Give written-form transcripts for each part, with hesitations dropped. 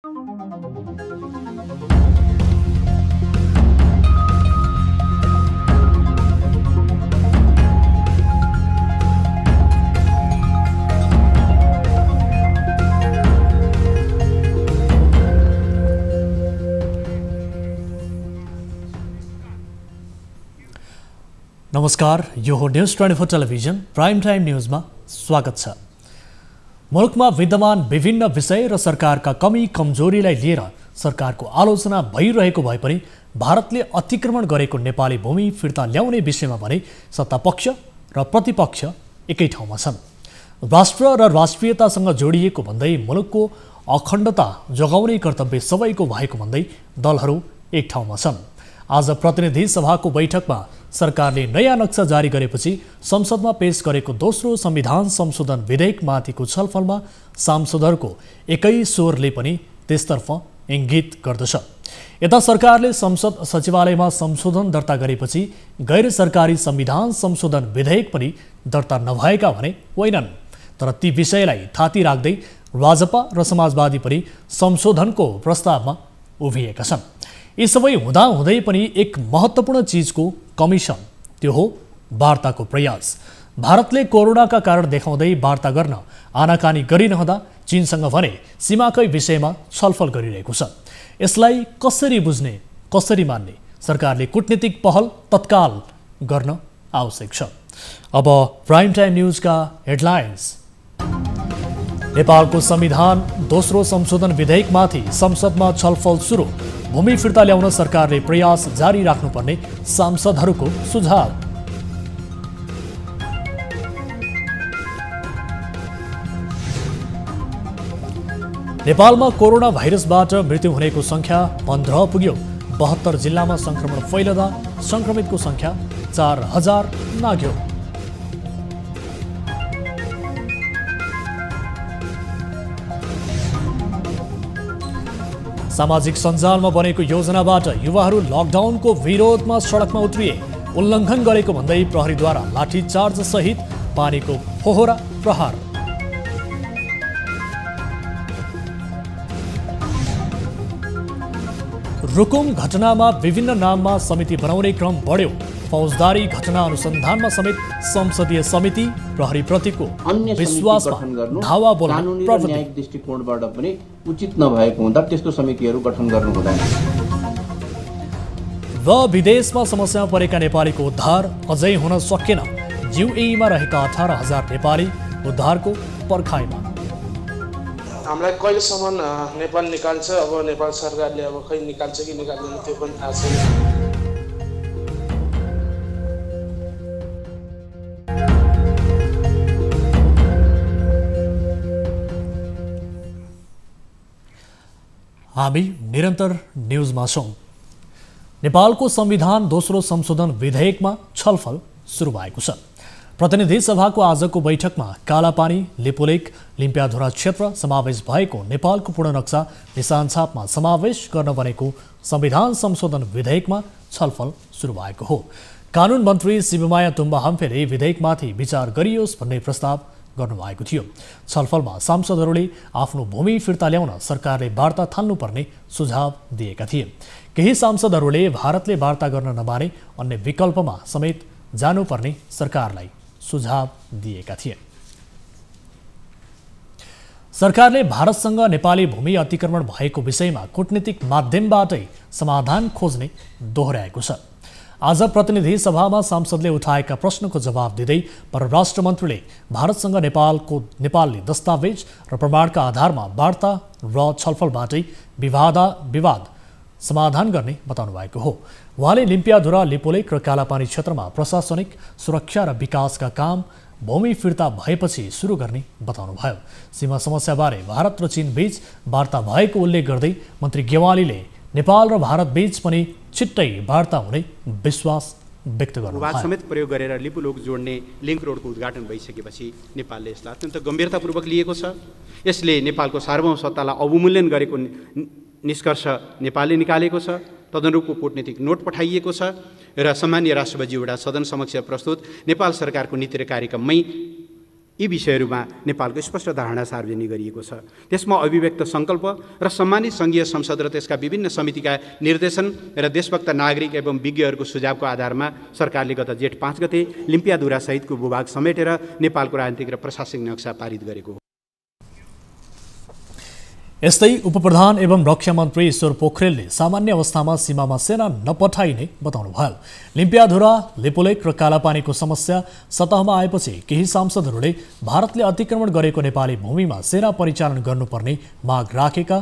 नमस्कार, यो हो न्यूज 24 टेलिभिजन प्राइम टाइम न्यूजमा स्वागत छ। मुलुकमा विद्यमान विभिन्न विषय र सरकारका कमी कमजोरीलाई लिएर सरकारको आलोचना भइरहेको भए पनि भारतले अतिक्रमण गरेको नेपाली भूमि फिर्ता ल्याउने विषयमा भने सत्तापक्ष र प्रतिपक्ष एकै ठाउँमा छन्। राष्ट्र र राष्ट्रियतासँग जोडिएको भन्दै मुलुकको अखण्डता जोगाउने कर्तव्य सबैको भएको भन्दै दलहरू एक ठाउँमा छन्। आज प्रतिनिधि सभाको बैठकमा सरकारले नयाँ नक्सा जारी गरेपछि संसदमा पेश गरेको दोस्रो संविधान संशोधन विधेयकमाथिको छलफलमा सांसदहरूको एकै स्वरले पनि त्यसतर्फ इङ्गित गर्दछ। यता सरकारले संसद सचिवालयमा संशोधन दर्ता गरेपछि गैर सरकारी संविधान संशोधन विधेयक पनि दर्ता नभएका भने होइनन्, तर ती विषयलाई थाती राख्दै राजपा र समाजवादी पनि संशोधनको प्रस्तावमा उभिएका छन्। यी सबै हुँदाहुँदै पनि एक महत्त्वपूर्ण चीजको कमी छ, त्यो हो वार्ताको प्रयास। भारतले कोरोनाका कारण देखाउँदै वार्ता गर्न आनाकानी गरिरहँदा चीनसँग भने सीमाकै विषयमा छलफल गरिरहेको छ। यसलाई कसरी बुझ्ने, कसरी मान्ने? सरकारले कूटनीतिक पहल तत्काल गर्न आवश्यक छ। अब प्राइम टाइम न्यूजका हेडलाइन्स। नेपालको संविधान दोस्रो संशोधन विधेयकमाथि संसदमा छलफल सुरु। भूमि फिर्ता ल्याउन सरकारले प्रयास जारी राख्नुपर्ने सांसदहरूको सुझाव। नेपालमा कोरोना भाइरसबाट मृत्यु हुनेको संख्या 15 पुग्यो। 72 जिल्लामा संक्रमण फैलदा संक्रमितको संख्या 4000 नाग्यो। सामाजिक सञ्जालमा बनेको योजनाबाट युवाहरू लकडाउनको विरोधमा सडकमा उत्रिए। उल्लङ्घन गरेको भन्दै प्रहरीद्वारा लाठीचार्ज सहित पानीको फोहरा प्रहार। रुकुम घटनामा विभिन्न नाममा समिति बनाउने क्रम बढ्यो। फौजदारी घटना अनुसन्धानमा समेत संसदीय समिति प्रहरीप्रतिको विश्वासमा धावा बोल्न प्रवृत्ति। न्यायिक दृष्टिकोणबाट पनि उचित नभएको हुँदा त्यस्तो समितिहरू गठन गर्नु हुँदैन। विदेशमा समस्यामा परेका नेपालीको उद्धार अझै हुन सकेन। युएईमा रहेका 18,000 नेपाली उद्धारको पर्खाइमा। हामीलाई कहिलेसम्म नेपाल निकाल्छ, अब नेपाल सरकारले अब खै निकाल्छ कि निकाल्दैन त्यो पनि थाहा छैन। हामी निरन्तर न्यूजमा छौं। नेपालको संविधान दोस्रो संशोधन विधेयकमा छलफल सुरु भएको छ। प्रतिनिधि सभाको आजको बैठकमा कालापानी, लिपुलेक, लिम्पियाधुरा क्षेत्र समावेश भएको नेपालको पूर्ण नक्सा निशान छापमा समावेश गर्न बनेको संविधान संशोधन विधेयकमा छलफल सुरु भएको हो। कानुन मन्त्री शिवमाया तुम्बा हम्फेले विधेयकमाथि विचार गरियोस् भन्ने प्रस्ताव गर्नुभएको थियो। छलफलमा सांसदहरूले आफ्नो भूमि फिर्ता ल्याउन सरकारले वार्ता थाल्नुपर्ने सुझाव दिएका थिए। केही सांसदहरूले भारतले वार्ता गर्न नमाने अन्य विकल्पमा समेत जानुपर्ने सरकारलाई सुझाव दिएका थिए। सरकारले भारतसँग नेपाली भूमि अतिक्रमण भएको विषयमा कूटनीतिक माध्यमबाटै समाधान खोज्ने दोहोर्याएको छ। आज प्रतिनिधि सभामा सांसदले उठाएका प्रश्नको जवाब दिँदै परराष्ट्र मन्त्रीले भारतसँग नेपालले दस्तावेज र प्रमाणका आधारमा वार्ता र छलफलबाटै विवाद समाधान गर्ने बताउनु भएको हो। उहाँले लिम्पियाधुरा, लिपुलेक र कालापानी क्षेत्रमा प्रशासनिक सुरक्षा र विकासका काम भूमि फिर्ता भएपछि सुरु गर्ने बताउनुभयो। सीमा समस्याबारे भारत र चीन बीच वार्ता भएको उल्लेख गर्दै मन्त्री गेवालीले नेपाल र भारत बीच पनि छिट्टै वार्ता हुने विश्वास व्यक्त गर्नुभयो। समेत प्रयोग गरेर लिपुलोक जोड्ने लिङ्क रोडको उद्घाटन भइसकेपछि नेपालले यसलाई अत्यन्त गम्भीरतापूर्वक लिएको छ। यसले नेपालको सार्वभौमसत्तालाई अवमूल्यन गरेको निष्कर्ष नेपालले निकालेको छ। तदनुरूपको कूटनीतिक नोट पठाइएको छ र सम्मानीय राष्ट्रपतिज्यूबाट सदन समक्ष प्रस्तुत नेपाल सरकारको नीति र कार्यक्रममै यी विषयहरूमा नेपालको स्पष्ट धारणा सार्वजनिक गरिएको छ। त्यसमा अभिव्यक्त सङ्कल्प र सम्मानित सङ्घीय संसद र त्यसका विभिन्न समितिका निर्देशन र देशभक्त नागरिक एवं विज्ञहरूको सुझावको आधारमा सरकारले गत जेठ 5 गते लिम्पियाधुरा सहितको भूभाग समेटेर नेपालको राजनीतिक र प्रशासनिक नक्सा पारित गरेको हो। यस्तै उपप्रधान एवं रक्षा मन्त्री ईश्वर पोखरेलले सामान्य अवस्थामा सीमामा सेना नपठाइने बताउनुभयो। लिम्पियाधुरा, लिपुलेक र कालापानीको समस्या सतहमा आएपछि केही सांसदहरूले भारतले अतिक्रमण गरेको नेपाली भूमिमा सेना परिचालन गर्नुपर्ने माग राखेका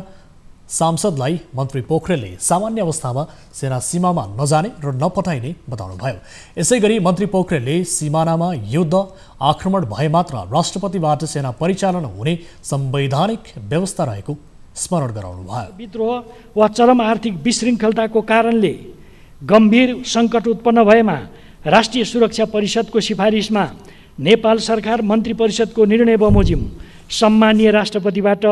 सांसदलाई मन्त्री पोखरेलले सामान्य अवस्थामा सेना सीमामा नजाने र नपठाइने बताउनुभयो। यसैगरी मन्त्री पोखरेलले सिमानामा युद्ध आक्रमण भए मात्र राष्ट्रपतिबाट सेना परिचालन हुने संवैधानिक व्यवस्था रहेको स्मरण गराउनुभयो। विद्रोह वा चरम आर्थिक विशृङ्खलताको कारणले गम्भीर सङ्कट उत्पन्न भएमा राष्ट्रिय सुरक्षा परिषदको सिफारिसमा नेपाल सरकार मन्त्री परिषदको निर्णय बमोजिम सम्मानीय राष्ट्रपतिबाट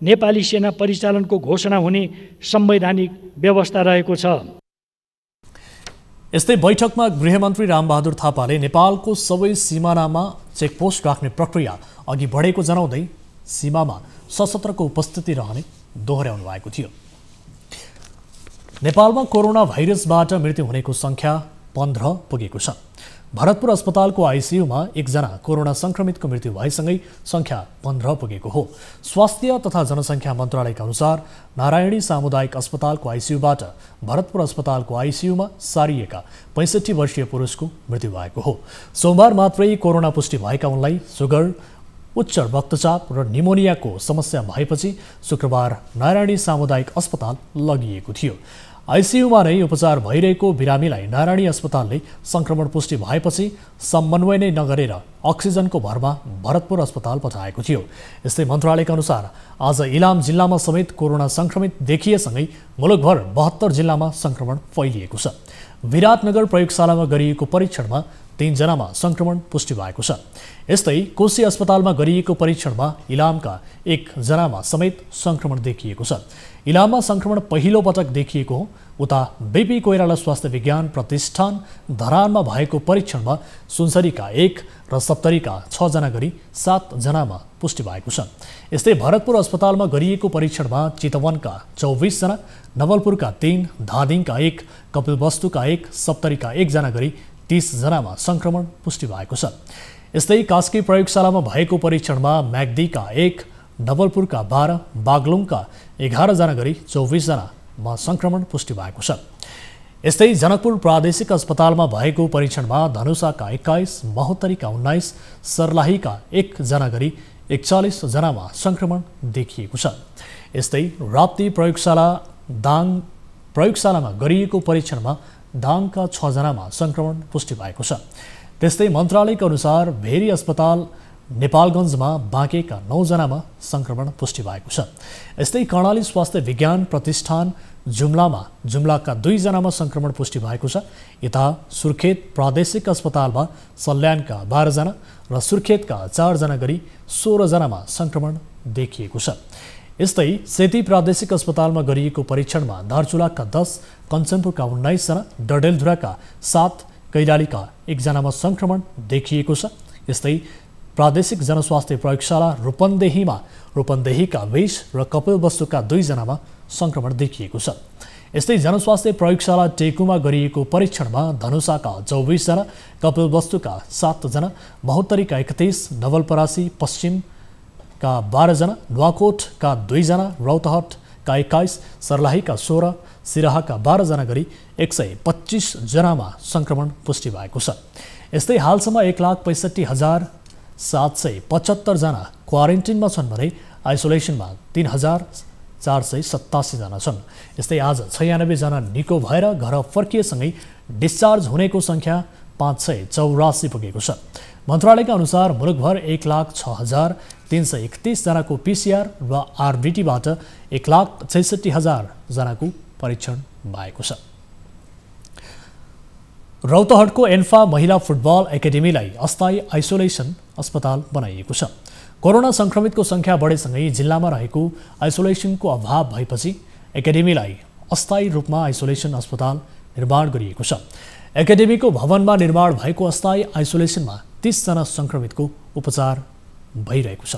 नेपाली सेना परिचालनको घोषणा हुने संवैधानिक व्यवस्था रहेको छ। यस्तै बैठकमा गृहमन्त्री रामबहादुर थापाले नेपालको सबै सिमानामा चेकपोस्ट राख्ने प्रक्रिया अघि बढेको जनाउँदै सीमामा सशस्त्रको उपस्थिति रहने दोहोर्याउनु भएको थियो। नेपालमा कोरोना भाइरसबाट मृत्यु हुनेको सङ्ख्या 15 पुगेको छ। भरतपुर अस्पतालको आइसियुमा एकजना कोरोना संक्रमितको मृत्यु भएसँगै सङ्ख्या 15 पुगेको हो। स्वास्थ्य तथा जनसङ्ख्या मन्त्रालयका अनुसार नारायणी सामुदायिक अस्पतालको आइसियुबाट भरतपुर अस्पतालको आइसियुमा सारिएका 65 वर्षीय पुरुषको मृत्यु भएको हो। सोमबार मात्रै कोरोना पुष्टि भएका उनलाई सुगर, उच्च रक्तचाप र निमोनियाको समस्या भएपछि शुक्रबार नारायणी सामुदायिक अस्पताल लगिएको थियो। आइसियुमा नै उपचार भइरहेको बिरामीलाई नारायणी अस्पतालले संक्रमण पुष्टि भएपछि समन्वय नै नगरेर अक्सिजनको भरमा भरतपुर अस्पताल पठाएको थियो। यस्तै मन्त्रालयका अनुसार आज इलाम जिल्लामा समेत कोरोना संक्रमित देखिएसँगै मुलुकभर 72 जिल्लामा संक्रमण फैलिएको छ। विराटनगर प्रयोगशालामा गरिएको परीक्षणमा 3 जनामा संक्रमण पुष्टि भएको छ। यस्तै कोशी अस्पतालमा गरिएको परीक्षणमा इलामका 1 जनामा समेत संक्रमण देखिएको छ। इलाममा संक्रमण पहिलो पटक देखिएको हो। उता बीपी कोइराला स्वास्थ्य विज्ञान प्रतिष्ठान धरानमा भएको परीक्षणमा सुनसरीका 1 र सप्तरीका 6 जना गरी 7 जनामा पुष्टि भएको छ। यस्तै भरतपुर अस्पतालमा गरिएको परीक्षणमा चितवनका 24 जना, नवलपुरका 3, धादिङका 1, कपिलवस्तुका 1, सप्तरीका 1 जना गरी 30 जनामा संक्रमण पुष्टि भएको छ। यस्तै कास्की प्रयोगशालामा भएको परीक्षणमा म्याग्दीका 1, नवलपुरका 12, बागलुङका 11 जना गरी 24 जनामा संक्रमण पुष्टि भएको छ। यस्तै जनकपुर प्रादेशिक अस्पतालमा भएको परीक्षणमा धनुषाका 21, महोत्तरीका 19, सर्लाहीका 1 जना गरी 41 जनामा संक्रमण देखिएको छ। यस्तै राप्ती प्रयोगशालामा गरिएको परीक्षणमा दाङका 6 जनामा संक्रमण पुष्टि भएको छ। त्यस्तै मन्त्रालयका अनुसार भेरी अस्पताल नेपालगञ्जमा बाँकेका 9 जनामा संक्रमण पुष्टि भएको छ। यस्तै कर्णाली स्वास्थ्य विज्ञान प्रतिष्ठान जुम्लाका 2 जनामा संक्रमण पुष्टि भएको छ। यता सुर्खेत प्रादेशिक अस्पतालमा सल्यानका 12 जना र सुर्खेतका 4 जना गरी 16 जनामा संक्रमण देखिएको छ। यस्तै सेती प्रादेशिक अस्पतालमा गरिएको परीक्षणमा दार्चुलाका 10, कञ्चनपुरका 19 जना, डडेलधुराका 7, कैलालीका 1 जनामा संक्रमण देखिएको छ। यस्तै प्रादेशिक जनस्वास्थ्य प्रयोगशाला रूपन्देहीका 20 र कपिलवस्तुका 2 जनामा संक्रमण देखिएको छ। यस्तै जनस्वास्थ्य प्रयोगशाला टेकुमा गरिएको परीक्षणमा धनुषाका 24 जना, कपिलवस्तुका 7 जना, महोत्तरीका 31, नवलपरासी पश्चिमका 12 जना, नुवाकोटका 2 जना, रौतहटका 21, सर्लाहीका 16, सिराहाका 12 जना गरी 125 जनामा संक्रमण पुष्टि भएको छ। यस्तै हालसम्म 1,65,775 जना क्वारेन्टिनमा छन् भने आइसोलेसनमा 3,487 जना छन्। यस्तै आज 96 जना निको भएर घर फर्किएसँगै डिस्चार्ज हुनेको सङ्ख्या 584 पुगेको छ। मन्त्रालयका अनुसार मुलुकभर 1,06,331 जनाको पिसिआर र आरबिटीबाट 1,66,000 जनाको परीक्षण भएको छ। रौतहटको एन्फा महिला फुटबल एकाडेमीलाई अस्थायी आइसोलेसन अस्पताल बनाइएको छ। कोरोना संक्रमितको सङ्ख्या बढेसँगै जिल्लामा रहेको आइसोलेसनको अभाव भएपछि एकाडेमीलाई अस्थायी रूपमा आइसोलेसन अस्पताल निर्माण गरिएको छ। एकाडेमीको भवनमा निर्माण भएको अस्थायी आइसोलेसनमा 30 जना संक्रमितको उपचार भइरहेको छ।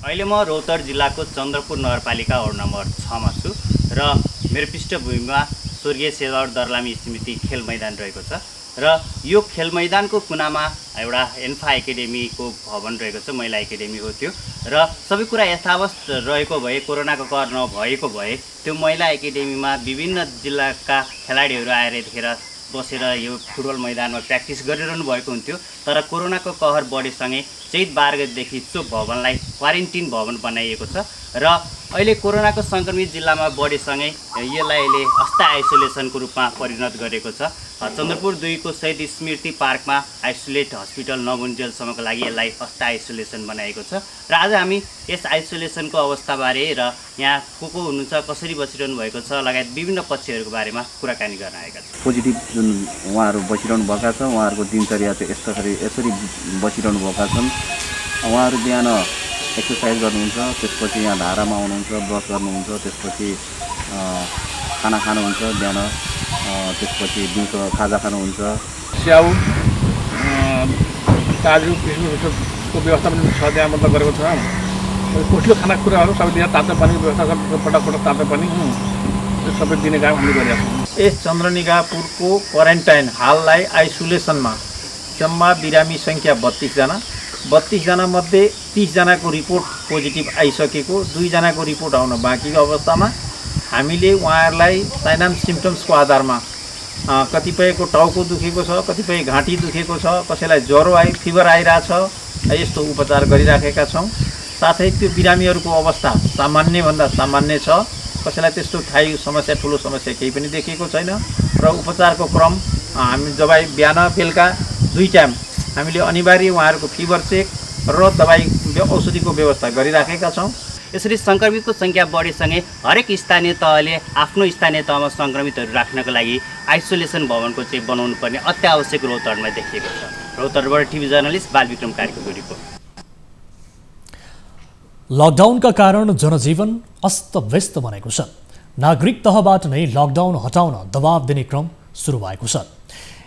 अहिले म रौतहट जिल्लाको चन्द्रपुर नगरपालिका वडा नम्बर 6 मा छु र मेरो पृष्ठभूमिमा स्वर्गीय शेरबहादुर दर्लामी स्मृति खेल मैदान रहेको छ र यो खेल मैदानको कुनामा एउटा एन्फा एकाडेमीको भवन रहेको छ, महिला एकाडेमी हो त्यो, र सबै कुरा यथावत रहेको भए, कोरोनाको कहर नभएको भए त्यो महिला एकाडेमीमा विभिन्न जिल्लाका खेलाडीहरू आएर यतिखेर बसेर यो फुटबल मैदानमा प्र्याक्टिस गरिरहनु भएको हुन्थ्यो। तर कोरोनाको कहर बढेसँगै चैत 12 गतेदेखि सो भवनलाई क्वारेन्टिन भवन बनाइएको छ र अहिले कोरोनाको सङ्क्रमित जिल्लामा बढेसँगै यसलाई अहिले अस्थायी आइसोलेसनको रूपमा परिणत गरेको छ। चन्द्रपुर 2 को शहीद स्मृति पार्कमा आइसोलेट हस्पिटल नबुन्जेलसम्मको लागि यसलाई अस्थायी आइसोलेसन बनाएको छ र आज हामी यस आइसोलेसनको अवस्थाबारे र यहाँ को हुनुहुन्छ, कसरी बसिरहनु भएको छ लगायत विभिन्न पक्षहरूको बारेमा कुराकानी गर्न आएका छौँ। पोजिटिभ जुन उहाँहरू बसिरहनु भएका छ, उहाँहरूको दिनचर्या चाहिँ यसरी बसिरहनु भएका छन्। उहाँहरू बिहान एक्सर्साइज गर्नुहुन्छ, त्यसपछि यहाँ धारामा आउनुहुन्छ, ब्रस गर्नुहुन्छ, त्यसपछि खाना खानुहुन्छ बिहान, त्यसपछि दिउँसो खाजा खानुहुन्छ। स्याउ काजु किसमिसको व्यवस्था पनि छ त्यहाँ मतलब गरेको छ। पोस्टल खानेकुराहरू सबै दिएर तातो पानीको व्यवस्था छ, पटक तातो पानी त्यो सबै दिने काम हामीले गरिरहेका छौँ। यस चन्द्रनिगाहपुरको क्वारेन्टाइन हाललाई आइसोलेसनमा जम्मा बिरामी सङ्ख्या 32 जना, 32 जना मध्ये 30 जनाको रिपोर्ट पोजिटिभ आइसकेको, 2 जनाको रिपोर्ट आउन बाँकीको अवस्थामा हामीले उहाँहरूलाई साइन एन्ड सिम्पटम्सको आधारमा कतिपयको टाउको दुखेको छ, कतिपय घाँटी दुखेको छ, कसैलाई ज्वरो फिभर आइरहेछ, यस्तो उपचार गरिराखेका छौँ। साथै त्यो बिरामीहरूको अवस्था सामान्यभन्दा सामान्य छ, कसैलाई त्यस्तो थाहै समस्या ठुलो समस्या केही पनि देखिएको छैन र उपचारको क्रम हामी दबाई बिहान बेलुका 2 टाइम हामीले अनिवार्य उहाँहरूको फिभर चेक र दबाई औषधिको व्यवस्था गरिराखेका छौँ। यसरी सङ्क्रमितको सङ्ख्या बढेसँगै हरेक स्थानीय तहले आफ्नो स्थानीय तहमा सङ्क्रमितहरू राख्नको लागि आइसोलेसन भवनको चाहिँ बनाउनु पर्ने अत्यावश्यक रौतहटमा देखिएको छ। रौतहटबाट टिभी जर्नलिस्ट बालविक्रम कार्कीको रिपोर्ट। लकडाउनका कारण जनजीवन अस्तव्यस्त बनेको छ। नागरिक तहबाट नै लकडाउन हटाउन दबाब दिने क्रम सुरु भएको छ।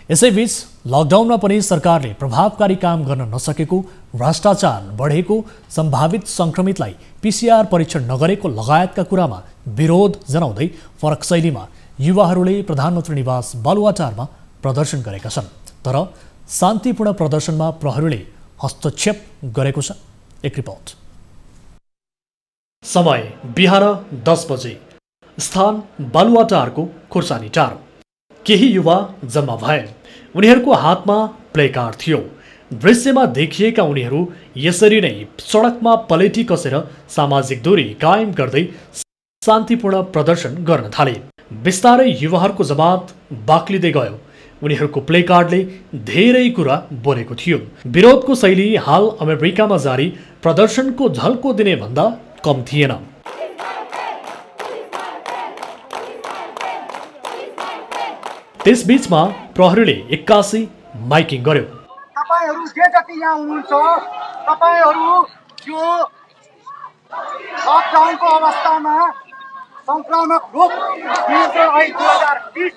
यसैबीच लकडाउनमा पनि सरकारले प्रभावकारी काम गर्न नसकेको, भ्रष्टाचार बढेको, सम्भावित सङ्क्रमितलाई PCR परीक्षण नगरेको लगायतका कुरामा विरोध जनाउँदै फरक शैलीमा युवाहरूले प्रधानमन्त्री निवास बालुवाटारमा प्रदर्शन गरेका छन्। तर शान्तिपूर्ण प्रदर्शनमा प्रहरीले हस्तक्षेप गरेको छ। एक रिपोर्ट। समय बिहान 10 बजे, स्थान बालुवाटारको खुर्सानी टार। केही युवा जम्मा भए, उनीहरूको हातमा प्लेकार्ड थियो। दृश्यमा देखिएका उनीहरू यसरी नै सडकमा पलेटी कसेर सामाजिक दूरी कायम गर्दै शान्तिपूर्ण प्रदर्शन गर्न थाले। बिस्तारै युवाहरूको जमात बाक्लिँदै गयो। उनीहरूको प्लेकार्डले धेरै कुरा बोलेको थियो। विरोधको शैली हाल अमेरिकामा जारी प्रदर्शनको झल्को दिने भन्दा कम थिएन। त्यसबीचमा प्रहरीले 81 माइकिङ गर्यो। तपाईहरु जे जति यहाँ हुनुहुन्छ, तपाईहरु यो लकडाउनको अवस्थामा संक्रामक रोग विरुद्ध ऐन 2020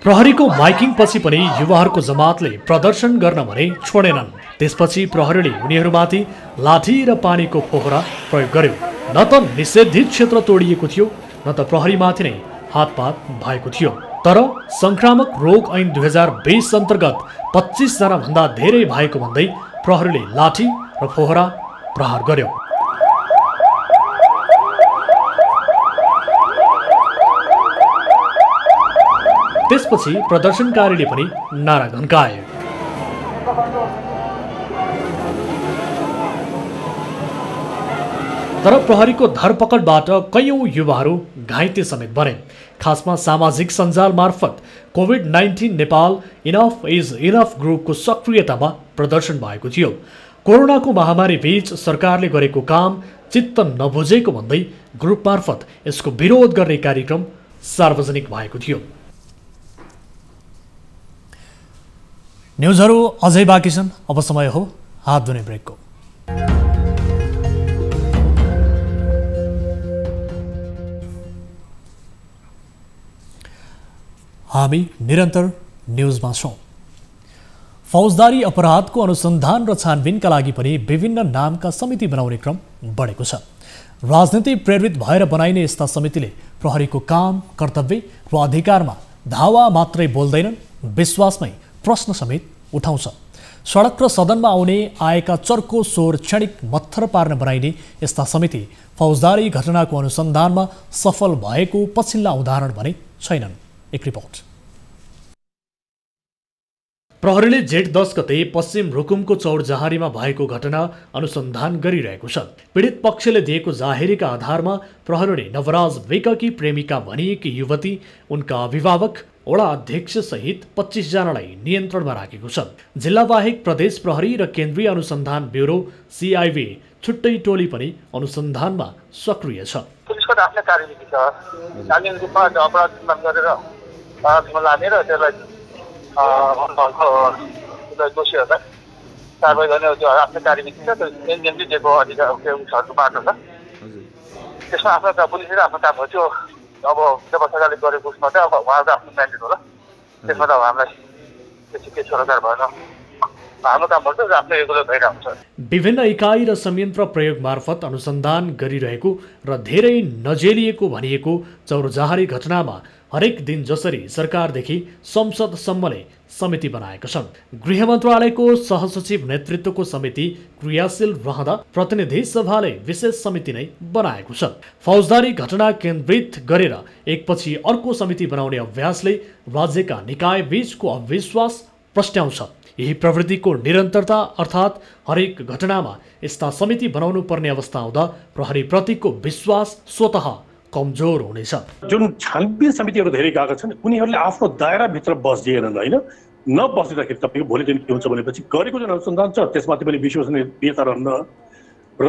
प्रहरीको माइकिङ पछि पनि युवाहरूको जमातले प्रदर्शन गर्न भने छोडेनन्। त्यसपछि प्रहरीले उनीहरूमाथि लाठी र पानीको फोहरा प्रयोग गर्यो। न त निषेधित क्षेत्र तोडिएको थियो, न त प्रहरीमाथि नै हातपात भएको थियो। तर संक्रामक रोग ऐन 2020 अन्तर्गत 25 जना भन्दा धेरै भएको भन्दै प्रहरीले लाठी र फोहरा प्रहार गर्यो। त्यसपछि प्रदर्शनकारीले पनि नारा घन्काए। तर प्रहरीको धरपकडबाट कयौं युवाहरू घाइते समेत बने। खासमा सामाजिक सञ्जाल मार्फत COVID-19 Nepal enough is enough ग्रुपको सक्रियतामा प्रदर्शन भएको थियो। कोरोनाको महामारी बीच सरकारले गरेको काम चित्त नबुझेको भन्दै ग्रुप मार्फत यसको विरोध गर्ने कार्यक्रम सार्वजनिक भएको थियो। न्युजहरू अझै बाँकी छन्। अब समय हो हात धुने ब्रेकको। हामी निरन्तर न्युजमा छौँ। फौजदारी अपराधको अनुसन्धान र छानबिनका लागि पनि विभिन्न नामका समिति बनाउने क्रम बढेको छ। राजनीति प्रेरित भएर बनाइने यस्ता समितिले प्रहरीको काम, कर्तव्य र अधिकारमा धावा मात्रै बोल्दैनन्, विश्वासमै प्रश्न समेत उठाउँछ। सडक र सदनमा आएका चर्को स्वर क्षणिक मत्थर पार्न बनाइने यस्ता समिति फौजदारी घटनाको अनुसन्धानमा सफल भएको पछिल्ला उदाहरण भने छैनन्। एक रिपोर्ट। प्रहरीले जेठ 10 गते पश्चिम रुकुमको चौरजहारीमा भएको घटना अनुसन्धान गरिरहेको छ। पीडित पक्षले दिएको जाहेरीका आधारमा प्रहरीले नवराज विककी प्रेमिका भनिएकी युवती, उनका अभिभावक, वडा अध्यक्ष सहित 25 जनालाई नियन्त्रणमा राखेको छ। जिल्ला बाहेक प्रदेश प्रहरी र केन्द्रीय अनुसन्धान ब्युरो CIB छुट्टै टोली पनि अनुसन्धानमा सक्रिय छ। पुलिसको आफ्नै कार्यविधि छ। कानुनी रूपमा अपराध गरेर लाने र त्यसलाई दोषीहरूलाई कारवाही गर्ने आफ्नो कार्यविधि छ। त्यो एनजिएमले दिएको अधिकारहरूको बाटो छ। त्यसमा आफ्नो पुलिसले आफ्नो काम हो। त्यो अब व्यवस्थाले गरेको उसमा चाहिँ अब उहाँको आफ्नो म्यान्डेट होला। त्यसमा त अब हामीलाई त्यति के सरकार भएन। हाम्रो काम हुन्छ, आफ्नो रेगुलर भइरहेको हुन्छ। विभिन्न इकाइ र संयन्त्र प्रयोग मार्फत अनुसन्धान गरिरहेको र धेरै नजेलिएको भनिएको चौरजहारी घटनामा हरेक दिन जसरी सरकारदेखि संसदसम्मले समिति बनाएका छन्। गृह मन्त्रालयको सहसचिव नेतृत्वको समिति क्रियाशील रहँदा प्रतिनिधि सभाले विशेष समिति नै बनाएको छ। फौजदारी घटना केन्द्रित गरेर एकपछि अर्को समिति बनाउने अभ्यासले राज्यका निकाय बीचको अविश्वास प्रस्ट्याउँछ। यही प्रवृत्तिको निरन्तरता अर्थात् हरेक घटनामा यस्ता समिति बनाउनु पर्ने अवस्था आउँदा प्रहरीप्रतिको विश्वास स्वतः कमजोर हुनेछ। जुन छानबिन समितिहरू धेरै गएका छन्, उनीहरूले आफ्नो दायराभित्र बस्दिएनन् होइन। नबस्दाखेरि तपाईँको भोलि दिन के हुन्छ भनेपछि गरेको जुन अनुसन्धान छ त्यसमाथि पनि विश्वसनीयता रहन्न र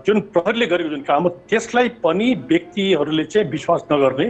जुन प्रहरीले गरेको जुन काम हो त्यसलाई पनि व्यक्तिहरूले चाहिँ विश्वास नगर्ने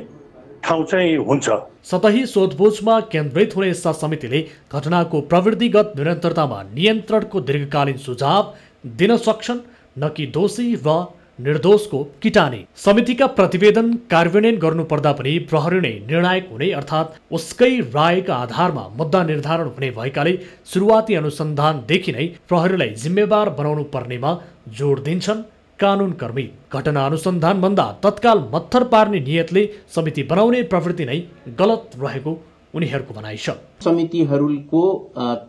ठाउँ चाहिँ हुन्छ। सतही सोधबुझमा केन्द्रित हुने यस्ता समितिले घटनाको प्रवृत्तिगत निरन्तरतामा नियन्त्रणको दीर्घकालीन सुझाव दिन सक्छन्, न कि दोषी वा निर्दोषको किटानी। समितिका प्रतिवेदन कार्यान्वयन गर्नुपर्दा पनि प्रहरी नै निर्णायक हुने अर्थात् उसकै रायका आधारमा मुद्दा निर्धारण हुने भएकाले सुरुवाती अनुसन्धानदेखि नै प्रहरीलाई जिम्मेवार बनाउनु पर्नेमा जोड दिन्छन् कानुनकर्मी। घटना अनुसन्धानभन्दा तत्काल मत्थर पार्ने नियतले समिति बनाउने प्रवृत्ति नै गलत रहेको उनीहरूको भनाइ छ। समितिहरूको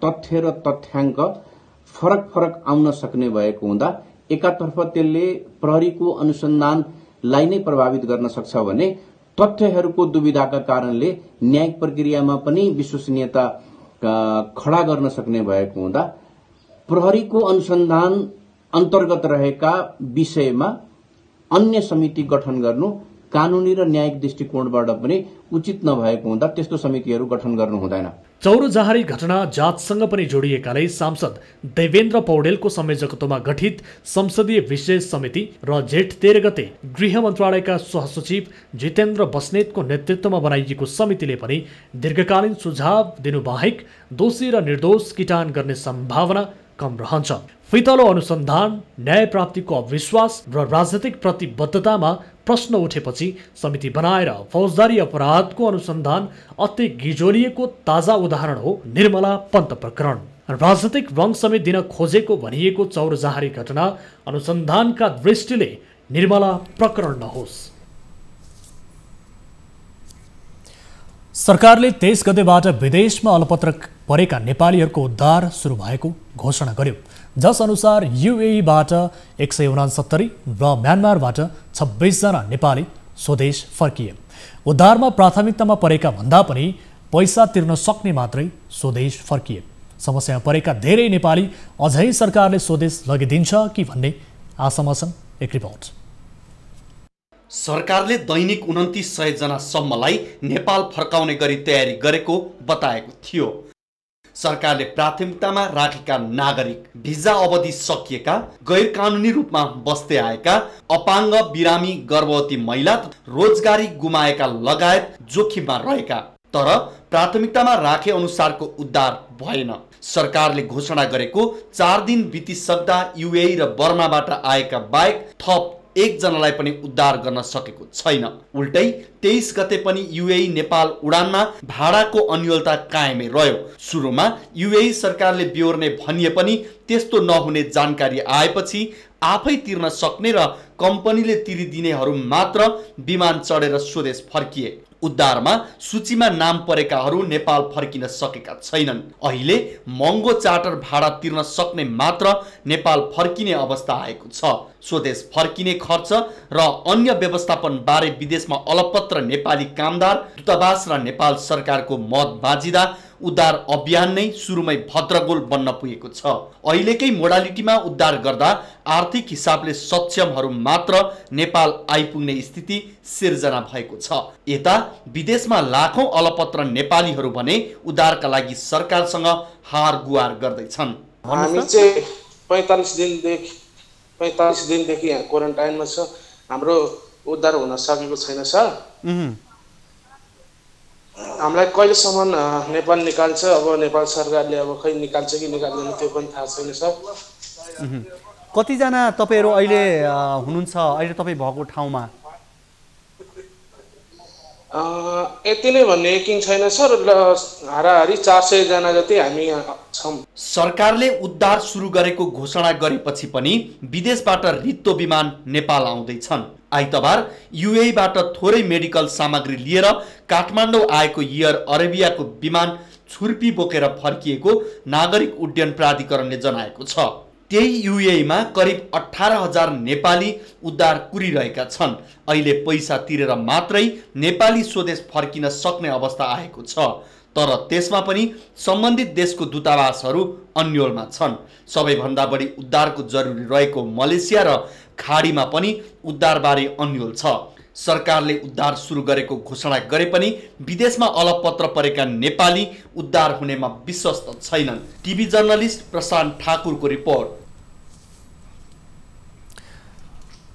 तथ्य र तथ्याङ्क फरक आउन सक्ने भएको हुँदा एकातर्फ त्यसले प्रहरीको अनुसन्धानलाई नै प्रभावित गर्न सक्छ भने तथ्यहरूको दुविधाका कारणले न्यायिक प्रक्रियामा पनि विश्वसनीयता खडा गर्न सक्ने भएको हुँदा प्रहरीको अनुसन्धान अन्तर्गत रहेका विषयमा अन्य समिति गठन गर्नु कानुनी र न्यायिक दृष्टिकोणबाट पनि उचित नभएको हुँदा त्यस्तो समितिहरू गठन गर्नु हुँदैन। चौरजहारी घटना जातसँग पनि जोडिएकाले सांसद देवेन्द्र पौडेलको संयोजकत्वमा गठित संसदीय विशेष समिति र जेठ 13 गते गृह मन्त्रालयका सहसचिव जितेन्द्र बस्नेतको नेतृत्वमा बनाइएको समितिले पनि दीर्घकालीन सुझाव दिनुबाहेक दोषी र निर्दोष किटान गर्ने सम्भावना कम रहन्छ। फितलो अनुसन्धान, न्याय प्राप्तिको अविश्वास र राजनीतिक प्रतिबद्धतामा प्रश्न उठेपछि समिति बनाएर फौजदारी अपराधको अनुसन्धान अति गिजोलिएको ताजा उदाहरण हो निर्मला पन्त प्रकरण। राजनीतिक रङ समेत दिन खोजेको भनिएको चौरजहारी घटना अनुसन्धानका दृष्टिले निर्मला प्रकरण नहोस्। सरकारले 23 गतेबाट विदेशमा अलपत्र परेका नेपालीहरूको उद्धार सुरु भएको घोषणा गर्यो, जस अनुसार UAE-बाट 169 र म्यानमारबाट 26 जना नेपाली स्वदेश फर्किए। उद्धारमा प्राथमिकतामा परेका भन्दा पनि पैसा तिर्न सक्ने मात्रै स्वदेश फर्किए। समस्यामा परेका धेरै नेपाली अझै सरकारले स्वदेश लगिदिन्छ कि भन्ने आशामा छन्। एक रिपोर्ट। सरकारले दैनिक 2900 जनासम्मलाई नेपाल फर्काउने गरी तयारी गरेको बताएको थियो। सरकारले प्राथमिकतामा राखेका नागरिक, भिजा अवधि सकिएका, गैर कानुनी रूपमा बस्दै आएका, अपाङ्ग, बिरामी, गर्भवती महिला, रोजगारी गुमाएका लगायत जोखिममा रहेका, तर प्राथमिकतामा राखे अनुसारको उद्धार भएन। सरकारले घोषणा गरेको 4 दिन बितिसक्दा UAE र बर्माबाट आएका बाहेक थप एकजनालाई पनि उद्धार गर्न सकेको छैन। उल्टै 23 गते पनि युएई नेपाल उडानमा भाडाको अन्योलता कायमै रह्यो। सुरुमा युएई सरकारले बिहोर्ने भनिए पनि त्यस्तो नहुने जानकारी आएपछि आफै तिर्न सक्ने र कम्पनीले तिरिदिनेहरू मात्र विमान चढेर स्वदेश फर्किए। उद्धारमा सूचीमा नाम परेकाहरू नेपाल फर्किन सकेका छैनन्। अहिले महँगो चार्टर भाडा तिर्न सक्ने मात्र नेपाल फर्किने अवस्था आएको छ। स्वदेश फर्किने खर्च र अन्य व्यवस्थापन बारे विदेशमा अलपत्र नेपाली कामदार, दूतावास र नेपाल सरकारको मत बाँजिदा उद्धार अभियान नै सुरुमै भद्रगोल बन्न पुगेको छ। अहिलेकै मोडालिटीमा उद्धार गर्दा आर्थिक हिसाबले सक्षमहरू मात्र नेपाल आइपुग्ने स्थिति सिर्जना भएको छ। यता विदेशमा लाखौं अलपत्र नेपालीहरू भने उद्धारका लागि सरकारसँग हार गुहार गर्दैछन्। हामी चाहिँ 45 दिनदेखि यहाँ क्वारेन्टाइनमा छ। हाम्रो उद्धार हुन सकेको छैन सर। हामीलाई कहिलेसम्म नेपाल निकाल्छ, अब नेपाल सरकारले अब खै निकाल्छ कि निकाल्दैन त्यो पनि थाहा छैन सर। कतिजना तपाईँहरू अहिले हुनुहुन्छ अहिले तपाईँ भएको ठाउँमा? यति नै भन्ने यकिन छैन सर। हाराहारी 400 जना जति हामी छौँ। सरकारले उद्धार सुरु गरेको घोषणा गरेपछि पनि विदेशबाट रित्तो विमान नेपाल आउँदैछन्। आइतबार युएईबाट थोरै मेडिकल सामग्री लिएर काठमाडौँ आएको एयर अरेबियाको विमान छुर्पी बोकेर फर्किएको नागरिक उड्डयन प्राधिकरणले जनाएको छ। त्यही युएईमा करिब 18,000 नेपाली उद्धार कुरिरहेका छन्। अहिले पैसा तिरेर मात्रै नेपाली स्वदेश फर्किन सक्ने अवस्था आएको छ। तर त्यसमा पनि सम्बन्धित देशको दूतावासहरू अन्योलमा छन्। सबैभन्दा बढी उद्धारको जरुरी रहेको मलेसिया र खाडीमा पनि उद्धारबारे अन्योल छ। सरकारले उद्धार सुरु गरेको घोषणा गरे पनि विदेशमा अलपत्र परेका नेपाली उद्धार हुनेमा विश्वस्त छैनन्। टिभी जर्नलिस्ट प्रशान्त ठाकुरको रिपोर्ट।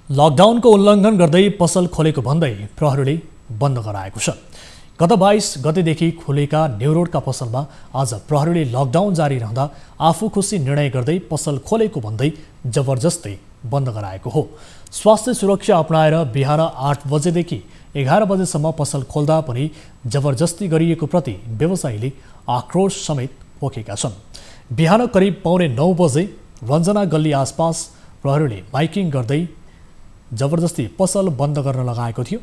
लकडाउनको उल्लङ्घन गर्दै पसल खोलेको भन्दै प्रहरीले बन्द गराएको छ। गत 22 गतेदेखि खोलेका न्युरोडका पसलमा आज प्रहरीले लकडाउन जारी रहँदा आफू खुसी निर्णय गर्दै पसल खोलेको भन्दै जबरजस्ती बन्द गराएको हो। स्वास्थ्य सुरक्षा अपनाएर बिहान 8 बजेदेखि 11 बजेसम्म पसल खोल्दा पनि जबरजस्ती गरिएको प्रति व्यवसायीले आक्रोश समेत पोखेका छन्। बिहान करिब 8:45 बजे रञ्जना गल्ली आसपास प्रहरीले माइकिङ गर्दै जबरजस्ती पसल बन्द गर्न लगाएको थियो।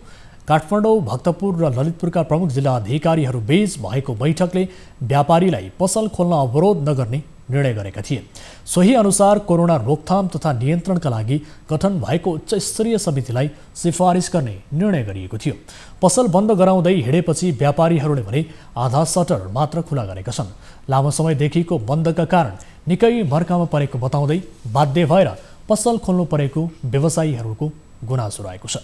काठमाडौँ, भक्तपुर र ललितपुरका प्रमुख जिल्ला अधिकारीहरू बीच भएको बैठकले व्यापारीलाई पसल खोल्न अवरोध नगर्ने निर्णय गरेका थिए। सोही अनुसार कोरोना रोकथाम तथा नियन्त्रणका लागि गठन भएको उच्च स्तरीय समितिलाई सिफारिस गर्ने निर्णय गरिएको थियो। पसल बन्द गराउँदै हिँडेपछि व्यापारीहरूले भने आधा सटर मात्र खुला गरेका छन्। लामो समयदेखिको बन्दका कारण निकै मर्कामा परेको बताउँदै बाध्य भएर पसल खोल्नु परेको व्यवसायीहरूको गुनासो रहेको छ।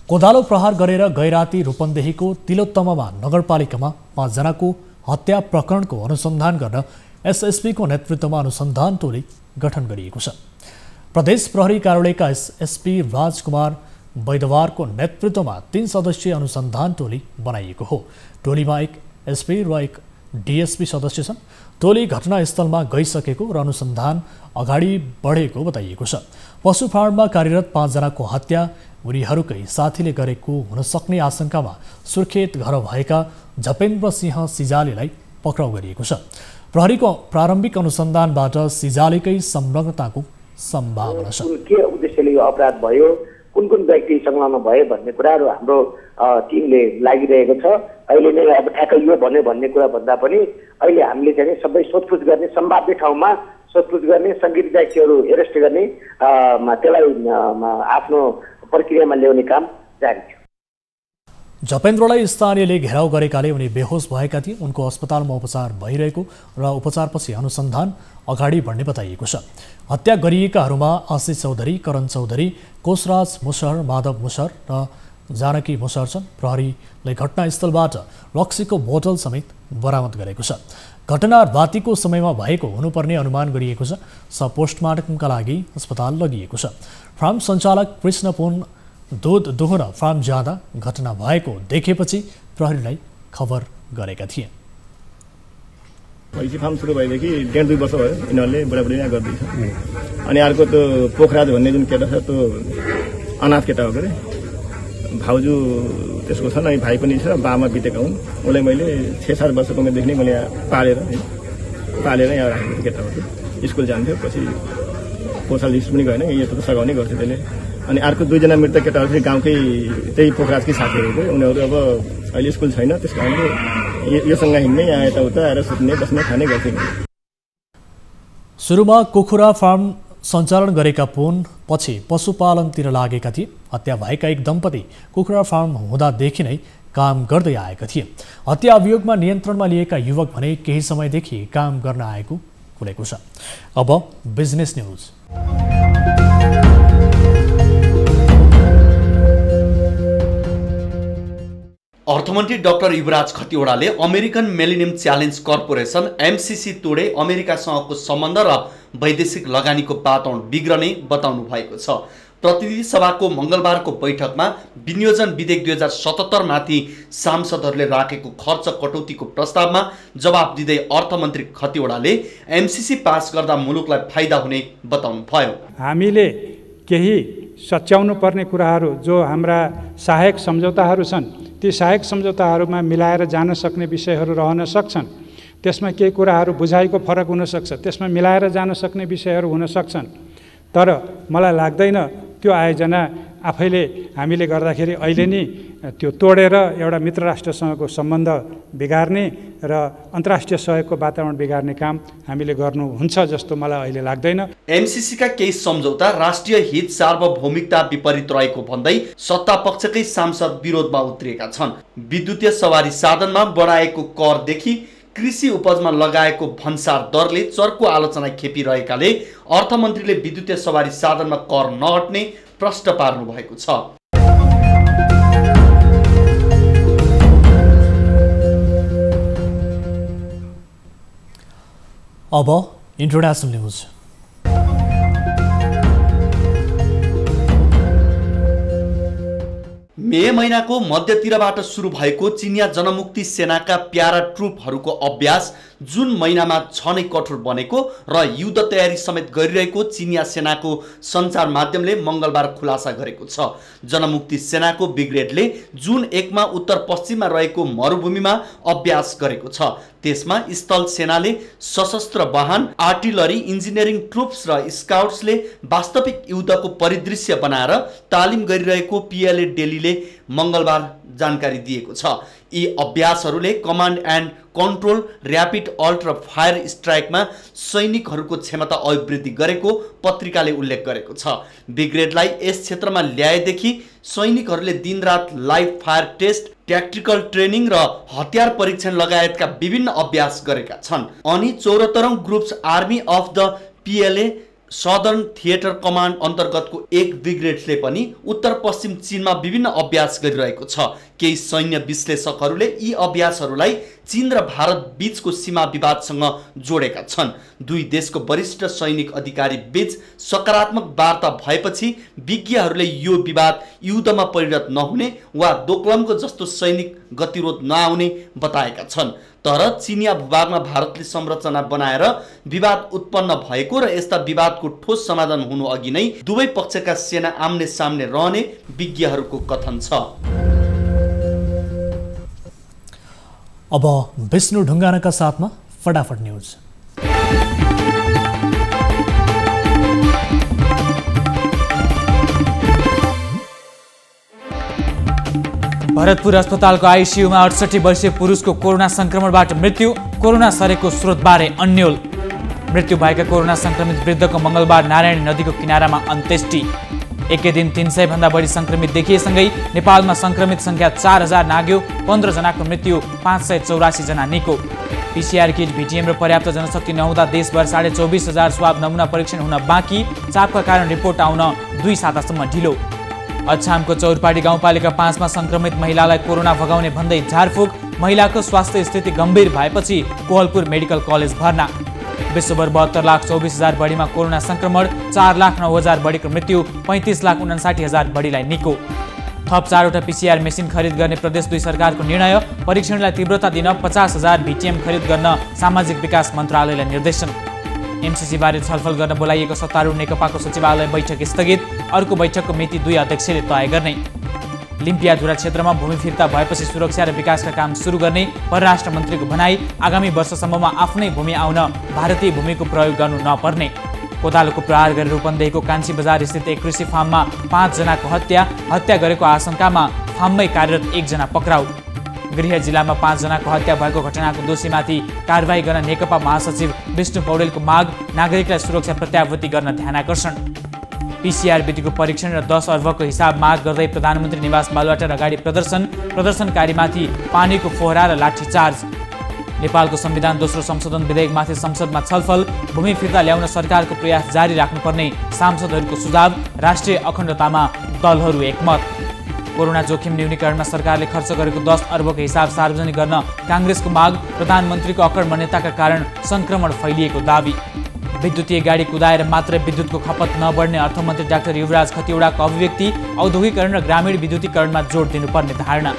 कोदालो प्रहार गरेर गैराती रूपन्देहीको तिलोत्तममा नगरपालिकामा 5 जनाको हत्या प्रकरणको अनुसन्धान गर्न एसएसपीको नेतृत्वमा अनुसन्धान टोली गठन गरिएको छ। प्रदेश प्रहरी कार्यालयका एसएसपी राजकुमार वैदवारको नेतृत्वमा 3 सदस्यीय अनुसन्धान टोली बनाइएको हो। टोलीमा एक एसपी र एक डीएसपी सदस्य छन्। टोली घटनास्थलमा गइसकेको र अनुसन्धान अगाडि बढेको बताइएको छ। पशु फार्ममा कार्यरत 5 जनाको हत्या उनीहरूकै साथीले गरेको हुन सक्ने आशंकामा सुर्खेत घर भएका झपेन्द्र सिंह सिजालेलाई पक्राउ गरिएको छ। प्रहरीको प्रारम्भिक अनुसन्धानबाट सिजालेकै संलग्नताको सम्भावना छ। के उद्देश्यले यो अपराध भयो, कुन कुन व्यक्ति संलग्न भए भन्ने कुराहरू हाम्रो टिमले लागिरहेको छ। अहिले नै अब ठ्याक्कै यो भन्ने कुरा भन्दा पनि अहिले हामीले चाहिँ सबै सोधपुछ गर्ने, सम्भाव्य ठाउँमा सोधपुछ गर्ने, सङ्गीत व्यक्तिहरू एरेस्ट गर्ने, त्यसलाई आफ्नो प्रक्रियामा ल्याउने काम जारी छ। झपेन्द्रलाई स्थानीयले घेराउ गरेकाले उनी बेहोस भएका थिए। उनको अस्पतालमा उपचार भइरहेको र उपचारपछि अनुसन्धान अगाडि बढ्ने बताइएको छ। हत्या गरिएकाहरूमा आशिष चौधरी, करण चौधरी, कोशराज मुसहर, माधव मुसहर र जानकी मुसहर छन्। प्रहरीले घटनास्थलबाट रक्सीको बोतल समेत बरामद गरेको छ। घटना रातिको समयमा भएको हुनुपर्ने अनुमान गरिएको छ। पोस्टमार्टमका लागि अस्पताल लगिएको छ। फार्म सञ्चालक कृष्ण पुन दुध दुहुन फार्म जाँदा घटना भएको देखेपछि प्रहरीलाई खबर गरेका थिए। भैँसी फार्म सुरु भएदेखि 1.5-2 वर्ष भयो यिनीहरूले बुढाबुढी यहाँ गर्दैछ। अनि अर्को त्यो पोखराज भन्ने जुन केटा छ त्यो अनाथ केटा हो के अरे, भाउजू त्यसको छन्, अनि भाइ पनि छ, बामा बितेका हुन्। उसलाई मैले 6-7 वर्षको उमेरदेखि नै मैले पालेर यहाँ राखेको केटा हो। स्कुल जान्थ्यो, पछि पोसाल स्कुल पनि गएन, यता त सघाउने गर्थ्यो त्यसले। अनि अर्को 2जना मृतक केटाहरू चाहिँ गाउँकै त्यही पोखराजकै साथीहरू थियो। उनीहरू अब अहिले स्कुल छैन, त्यस कारणले योसँग हिँड्ने यहाँ यताउता आएर सुत्ने बस्ने खाने गर्थ्यो। सुरुमा कुखुरा फार्म सञ्चालन गरेका पुन पछि पशुपालनतिर लागेका थिए। हत्या भएका एक दम्पति कुखुरा फार्म हुँदादेखि नै काम गर्दै आएका थिए। हत्या अभियोगमा नियन्त्रणमा लिएका युवक भने केही समयदेखि काम गर्न आएको खुलेको छ। अब बिजनेस न्युज। अर्थमन्त्री डाक्टर युवराज खतिवड़ाले American Millennium Challenge Corporation MCC तोडे अमेरिकासँगको सम्बन्ध र वैदेशिक लगानीको वातावरण बिग्रने बताउनु भएको छ। प्रतिनिधि सभाको मङ्गलबारको बैठकमा विनियोजन विधेयक 2077 माथि सांसदहरूले राखेको खर्च कटौतीको प्रस्तावमा जवाब दिँदै अर्थमन्त्री खतिवड़ाले एमसीसी पास गर्दा मुलुकलाई फाइदा हुने बताउनु भयो। हामीले केही सच्याउनु पर्ने कुराहरू जो हाम्रा सहायक सम्झौताहरू छन्, ती सहायक सम्झौताहरूमा मिलाएर जान सक्ने विषयहरू रहन सक्छन्। त्यसमा केही कुराहरू बुझाइको फरक हुन सक्छ, त्यसमा मिलाएर जान सक्ने विषयहरू हुन सक्छन्। तर मलाई लाग्दैन त्यो आयोजना आफैले हामीले गर्दाखेरि अहिले नि त्यो तोडेर एउटा मित्र राष्ट्रसँगको सम्बन्ध बिगार्ने र अन्तर्राष्ट्रिय सहयोगको वातावरण बिगार्ने काम हामीले गर्नुहुन्छ जस्तो मलाई अहिले लाग्दैन। एमसीसीका केही सम्झौता राष्ट्रिय हित सार्वभौमिकता विपरीत रहेको भन्दै सत्तापक्षकै सांसद विरोधमा उत्रिएका छन्। विद्युतीय सवारी साधनमा बढाएको करदेखि कृषि उपजमा लगाएको भन्सार दरले चर्को आलोचना खेपिरहेकाले अर्थमन्त्रीले विद्युतीय सवारी साधनमा कर नहट्ने प्रश्न पार्नु भएको छ। अब इन्टरनेसनल न्युज। मे महिनाको मध्यतिरबाट सुरु भएको चिनिया जनमुक्ति सेनाका प्यारा ट्रुपहरूको अभ्यास जुन महिनामा झनै कठोर बनेको र युद्ध तयारी समेत गरिरहेको चिनिया सेनाको सञ्चार माध्यमले मङ्गलबार खुलासा गरेको छ। जनमुक्ति सेनाको ब्रिगेडले जुन 1 मा उत्तर पश्चिममा रहेको मरुभूमिमा अभ्यास गरेको छ। त्यसमा स्थल सेनाले सशस्त्र वाहन, आर्टिलरी, इन्जिनियरिङ ट्रुप्स र स्काउट्सले वास्तविक युद्धको परिदृश्य बनाएर तालिम गरिरहेको पिएलए डेलीले मङ्गलबार जानकारी दिएको छ। यी अभ्यासहरूले कमान्ड एन्ड कन्ट्रोल, र्यापिड अल्ट र फायर स्ट्राइकमा सैनिकहरूको क्षमता अभिवृद्धि गरेको पत्रिकाले उल्लेख गरेको छ। ब्रिगेडलाई यस क्षेत्रमा ल्याएदेखि सैनिकहरूले दिनरात live fire test, tactical training र हतियार परीक्षण लगायतका विभिन्न अभ्यास गरेका छन्। अनि 74औं groups army of the PLA southern theatre command अन्तर्गतको एक ब्रिगेडले पनि उत्तर पश्चिम चीनमा विभिन्न अभ्यास गरिरहेको छ। केही सैन्य विश्लेषकहरूले यी अभ्यासहरूलाई चीन र भारत बीचको सीमा विवादसँग जोडेका छन्। दुई देशको वरिष्ठ सैनिक अधिकारी बीच सकारात्मक वार्ता भएपछि विज्ञहरूले यो विवाद युद्धमा परिणत नहुने वा दोक्लमको जस्तो सैनिक गतिरोध नआउने बताएका छन्। तर चिनिया भूभागमा भारतले संरचना बनाएर विवाद उत्पन्न भएको र यस्ता विवादको ठोस समाधान हुनु अघि नै दुवै पक्षका सेना आम्ने सामने रहने विज्ञहरूको कथन छ। अब विष्णु ढुङ्गानाका साथमा फटाफट न्युज। भरतपुर अस्पतालको आइसियुमा 68 वर्षीय पुरुषको कोरोना संक्रमणबाट मृत्यु। कोरोना सरेको स्रोतबारे अन्यल। मृत्यु भएका कोरोना संक्रमित वृद्धको मङ्गलबार नारायणी नदीको किनारामा अन्त्येष्टि। एकै दिन 300 भन्दा बढी संक्रमित देखिएसँगै नेपालमा संक्रमित संख्या 4000 नाग्यो। 15 जनाको मृत्यु, 584 जना निको। पीसीआर किट, भीटीएम र पर्याप्त जनशक्ति नहुँदा देशभर 24,500 स्वाब नमुना परीक्षण हुन बाँकी। चापका कारण रिपोर्ट आउन 2 सातासम्म ढिलो। अछामको चौरपाटी गाउँपालिका 5 मा संक्रमित महिलालाई कोरोना भगाउने भन्दै झारफुक। महिलाको स्वास्थ्य स्थिति गम्भीर भएपछि कोहलपुर मेडिकल कलेज भर्ना। विश्वभर 72,24,000 बढीमा कोरोना संक्रमण, 4,09,000 बढीको मृत्यु, 35,59,000 बढीलाई निको। थप 4वटा PCR मेसिन खरिद गर्ने प्रदेश 2 सरकारको निर्णय। परीक्षणलाई तीव्रता दिन 50,000 VTM खरिद गर्न सामाजिक विकास मन्त्रालयलाई निर्देशन। MCC बारे छलफल गर्न बोलाइएको सत्तारूढ नेकपाको सचिवालय बैठक स्थगित। अर्को बैठकको मिति 2 अध्यक्षले तय गर्ने। लिम्पियाधुरा क्षेत्रमा भूमि फिर्ता भएपछि सुरक्षा र विकासका काम सुरु गर्ने परराष्ट्र मन्त्रीको भनाई। आगामी वर्षसम्ममा आफ्नै भूमि आउन भारतीय भूमिको प्रयोग गर्नु नपर्ने। कोदालोको प्रहार गरेर रूपन्देहीको कान्छी बजार स्थित एक कृषि फार्ममा 5 जनाको हत्या गरेको आशंकामा फार्ममै कार्यरत 1 जना पक्राउ। गृह जिल्लामा 5 जनाको हत्या भएको घटनाको दोषीमाथि कारबाही गर्न नेकपा महासचिव विष्णु पौडेलको माग। नागरिकलाई सुरक्षा प्रत्याभूति गर्न ध्यानाकर्षण। PCR विधिको परीक्षण र 10 अर्बको हिसाब माग गर्दै प्रधानमन्त्री निवास बालुवाटार अगाडि प्रदर्शनकारीमाथि पानीको फोहरा र लाठीचार्ज। नेपालको संविधान दोस्रो संशोधन विधेयकमाथि संसदमा छलफल। भूमि फिर्ता ल्याउन सरकारको प्रयास जारी राख्नुपर्ने सांसदहरूको सुझाव। राष्ट्रिय अखण्डतामा दलहरू एकमत। कोरोना जोखिम न्यूनीकरणमा सरकारले खर्च गरेको 10 अर्बको हिसाब सार्वजनिक गर्न काङ्ग्रेसको माग। प्रधानमन्त्रीको अकर्मण्यताका कारण संक्रमण फैलिएको दावी। विद्युतीय गाडी कुदाएर मात्र विद्युतको खपत नबढ्ने अर्थमन्त्री डाक्टर युवराज खतिवडाको अभिव्यक्ति। औद्योगिकरण र ग्रामीण विद्युतीकरणमा जोड दिनुपर्ने धारणा।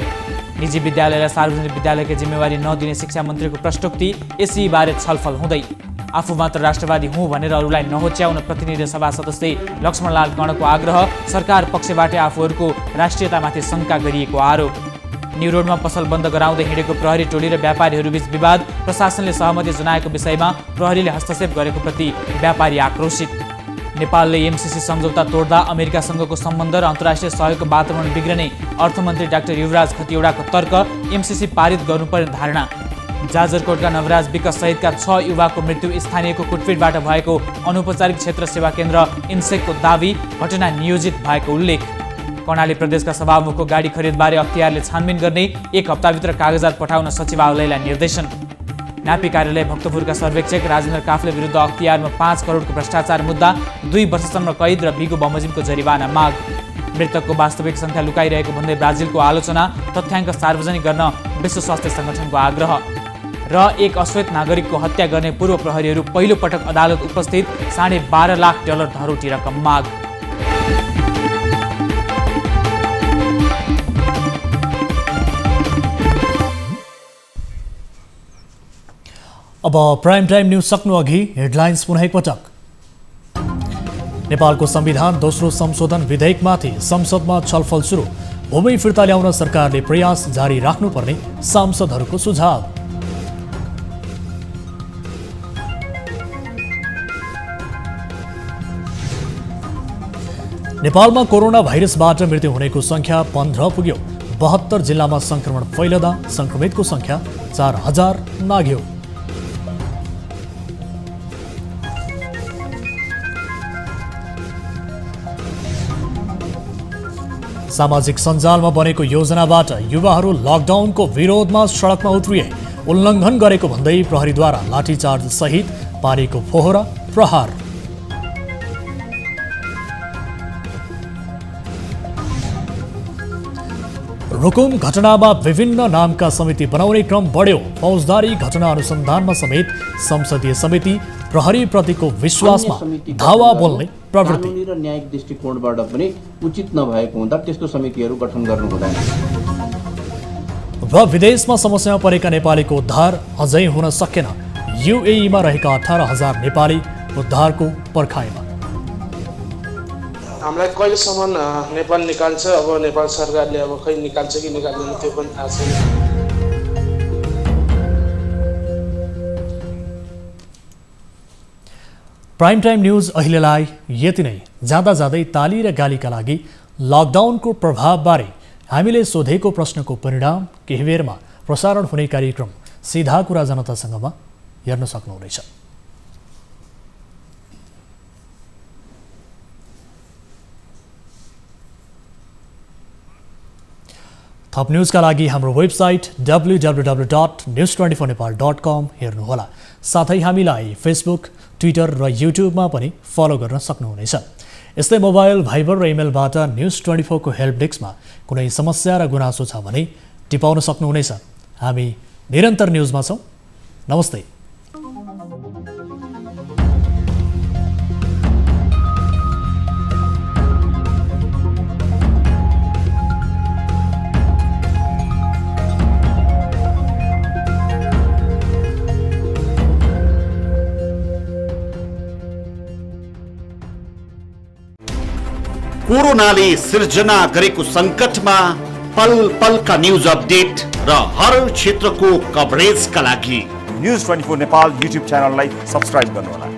निजी विद्यालयलाई सार्वजनिक विद्यालयको जिम्मेवारी नदिने शिक्षा मन्त्रीको प्रश्नोक्ति। यसै बारे छलफल हुँदै। आफू मात्र राष्ट्रवादी हुँ भनेर अरूलाई नहोच्याउन प्रतिनिधि सभा सदस्य लक्ष्मणलाल गणको आग्रह। सरकार पक्षबाट आफूहरूको राष्ट्रियतामाथि शङ्का गरिएको आरोप। न्युरोडमा पसल बन्द गराउँदै हिँडेको प्रहरी टोली र व्यापारीहरूबीच विवाद। प्रशासनले सहमति जनाएको विषयमा प्रहरीले हस्तक्षेप गरेको प्रति व्यापारी आक्रोशित। नेपालले MCC सम्झौता तोड्दा अमेरिकासँगको सम्बन्ध र अन्तर्राष्ट्रिय सहयोगको वातावरण बिग्रने अर्थमन्त्री डाक्टर युवराज खतिवडाको तर्क। MCC पारित गर्नुपर्ने धारणा। जाजरकोटका नवराज विक सहितका 6 युवाको मृत्यु स्थानीयको कुटपिटबाट भएको अनौपचारिक क्षेत्र सेवा केन्द्र इन्सेकको दावी। घटना नियोजित भएको उल्लेख। कर्णाली प्रदेशका सभामुखको गाडी खरिदबारे अख्तियारले छानबिन गर्ने। 1 हप्ताभित्र कागजात पठाउन सचिवालयलाई निर्देशन। नापी कार्यालय भक्तपुरका सर्वेक्षक राजेन्द्र काफले विरुद्ध अख्तियारमा 5 करोडको भ्रष्टाचार मुद्दा। 2 वर्षसम्म कैद र बिगो बमोजिमको जरिवाना माग। मृतकको वास्तविक सङ्ख्या लुकाइरहेको भन्दै ब्राजिलको आलोचना। तथ्याङ्क सार्वजनिक गर्न विश्व स्वास्थ्य सङ्गठनको आग्रह। र एक अश्वेत नागरिकको हत्या गर्ने पूर्व प्रहरीहरू पहिलो पटक अदालत उपस्थित। $12.5 लाख धरोटी रकम माग। अब प्राइम टाइम न्यूज सक्नु अघि हेडलाइन्स पुनः एकपटक। नेपालको संविधान दोस्रो संशोधन विधेयकमाथि संसदमा छलफल सुरु। भूमि फिर्ता ल्याउन सरकारले प्रयास जारी राख्नुपर्ने सांसदहरूको सुझाव। नेपालमा कोरोना भाइरसबाट मृत्यु हुनेको संख्या 15 पुग्यो। 72 जिल्लामा संक्रमण फैलदा संक्रमितको संख्या 4000 नाग्यो। सामाजिक सञ्जालमा बनेको योजनाबाट युवाहरू लकडाउनको विरोधमा सडकमा उत्रिए। उल्लङ्घन गरेको भन्दै प्रहरीद्वारा लाठीचार्ज सहित पारेको फोहरा प्रहार। रुकुम घटनामा विभिन्न नामका समिति बनाउने क्रम बढ्यो। फौजदारी घटना अनुसन्धानमा समेत संसदीय समिति प्रहरीप्रतिको विश्वासमा धावा बोल्ने प्रवृत्ति। कानुनी र न्यायिक दृष्टिकोणबाट पनि उचित नभएको हुँदा त्यस्तो समितिहरू गठन गर्नु हुँदैन। र विदेशमा समस्यामा परेका नेपालीको उद्धार अझै हुन सकेन। UAE मा रहेका 18,000 नेपाली उद्धारको पर्खाइमा। हामीलाई कहिलेसम्म नेपाल निकाल्छ, अब नेपाल सरकारले अब खै निकाल्छ कि निकाल्दैन त्यो पनि थाहा छैन। प्राइम टाइम न्यूज अहिलेलाई यति नै। जाँदा जाँदै ताली र गालीका लागि लकडाउनको प्रभावबारे हामीले सोधेको प्रश्नको परिणाम केही बेरमा प्रसारण हुने कार्यक्रम सीधा कुरा जनतासँगमा हेर्न सक्नुहुनेछ। थप न्यूजका लागि हाम्रो वेबसाइट www.news24nepal.com हेर्नुहोला। साथै हामीलाई फेसबुक, ट्विटर र युट्युबमा पनि फलो गर्न सक्नुहुनेछ। यस्तै मोबाइल, भाइबर र इमेलबाट न्यूज24 को हेल्प डेस्कमा कुनै समस्या र गुनासो छ भने टिपाउन सक्नुहुनेछ। हामी निरन्तर न्यूजमा छौँ। नमस्ते। कोरोनाले सिर्जना गरेको सङ्कटमा पल पलका न्युज अपडेट र हर क्षेत्रको कभरेजका लागि न्युज 24 नेपाल युट्युब च्यानललाई सब्स्क्राइब गर्नुहोला।